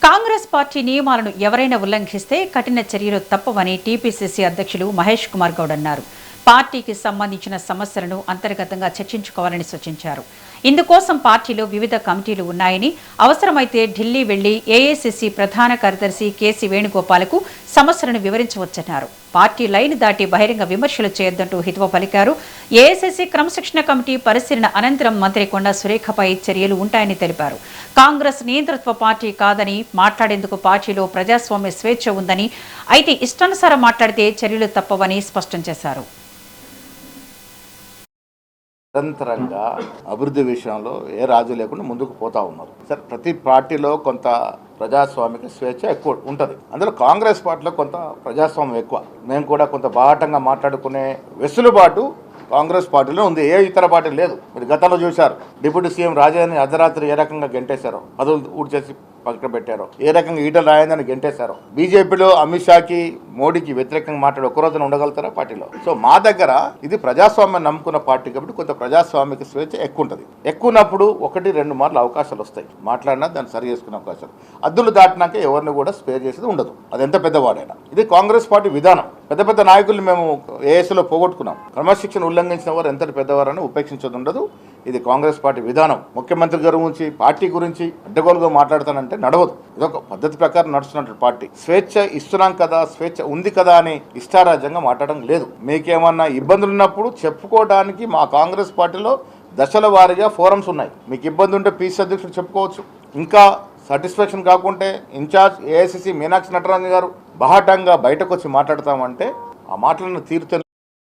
Congress party నియమాలను ఎవరైనా ఉల్లంఘిస్తే కఠిన చర్యలు తప్పవని టీపీసీసీ అధ్యక్షులు మహేష్ కుమార్ గౌడ్ అన్నారు. పార్టీకి సంబంధించిన సమస్యలను అంతర్గతంగా చర్చించుకోవాలని సూచించారు. ఇందుకోసం పార్టీలో వివిధ కమిటీలు ఉన్నాయని, అవసరమైతే ఢిల్లీ వెళ్లి ఏఐసీసీ ప్రధాన కార్యదర్శి కేసీ వేణుగోపాల్కు సమస్యలను వివరించవచ్చన్నారు. పార్టీ లైన్ దాటి బహిరంగ విమర్శలు చేయొద్దంటూ హితవు పలికారు. ఏఐసీసీ క్రమశిక్షణ కమిటీ పరిశీలన అనంతరం మంత్రి కొండా సురేఖపై చర్యలు ఉంటాయని తెలిపారు. కాంగ్రెస్ నియంతృత్వ పార్టీ కాదని, మాట్లాడేందుకు పార్టీలో ప్రజాస్వామ్య స్వేచ్ఛ ఉందని, అయితే ఇష్టానుసారం మాట్లాడితే చర్యలు తప్పవని స్పష్టం చేశారు. నిరంతరంగా అభివృద్ధి విషయంలో ఏ రాజు లేకుండా ముందుకు పోతా ఉన్నారు. సరే, ప్రతి పార్టీలో కొంత ప్రజాస్వామిక స్వేచ్ఛ ఎక్కువ ఉంటుంది. అందులో కాంగ్రెస్ పార్టీలో కొంత ప్రజాస్వామ్యం ఎక్కువ. మేము కూడా కొంత బాహటంగా మాట్లాడుకునే వెసులుబాటు కాంగ్రెస్ పార్టీలో ఉంది. ఏ ఇతర పార్టీ లేదు. మీరు గతంలో చూశారు, డిప్యూటీ సీఎం రాజాని అర్ధరాత్రి ఏ రకంగా గెంటేశారో, పదవులు ఊడ్చేసి పక్కన పెట్టారో, ఏ రకంగా ఈటల రాజేంద్రని గెంటేశారో. బీజేపీలో అమిత్ షాకి, మోడీకి వ్యతిరేకంగా మాట్లాడి ఒక్క రోజున ఉండగలుగుతారా పార్టీలో? సో మా దగ్గర ఇది ప్రజాస్వామ్యం నమ్ముకున్న పార్టీ కాబట్టి కొంత ప్రజాస్వామిక స్వేచ్ఛ ఎక్కువ ఉంటుంది. ఎక్కువనప్పుడు 1-2 మార్లు అవకాశాలు వస్తాయి. మాట్లాడినా దాన్ని సరి చేసుకునే అవకాశాలు. అద్దులు దాటినాక ఎవరిని కూడా స్పేర్ చేసేది ఉండదు, అది ఎంత పెద్దవాడైనా. ఇది కాంగ్రెస్ పార్టీ విధానం. పెద్ద పెద్ద నాయకులు మేము ఏఎస్లో పోగొట్టుకున్నాం. క్రమశిక్షణ ఉల్లంఘించిన వారు ఎంతటి పెద్దవారని ఉపేక్షించదు ఉండదు. ఇది కాంగ్రెస్ పార్టీ విధానం. ముఖ్యమంత్రి గారి గురించి, పార్టీ గురించి అడ్డగోలుగా మాట్లాడతానంటే నడవదు. ఇదొక పద్ధతి ప్రకారం నడుస్తున్నట్టు పార్టీ. స్వేచ్ఛ ఇస్తున్నాం కదా, స్వేచ్ఛ ఉంది కదా అని ఇష్టారాజ్యంగా మాట్లాడడం లేదు. మీకేమన్నా ఇబ్బందులు ఉన్నప్పుడు చెప్పుకోవడానికి మా కాంగ్రెస్ పార్టీలో దశల వారీగా ఫోరమ్స్ ఉన్నాయి. మీకు ఇబ్బంది ఉంటే పీసీ అధ్యక్షుడు చెప్పుకోవచ్చు. ఇంకా సాటిస్ఫాక్షన్ కాకుంటే ఇన్ఛార్జ్ ఏఐసీసీ మీనాక్షి నటరాజన్ గారు బహాటంగా బయటకు వచ్చి మాట్లాడతామంటే ఆ మాటలను తీరుతే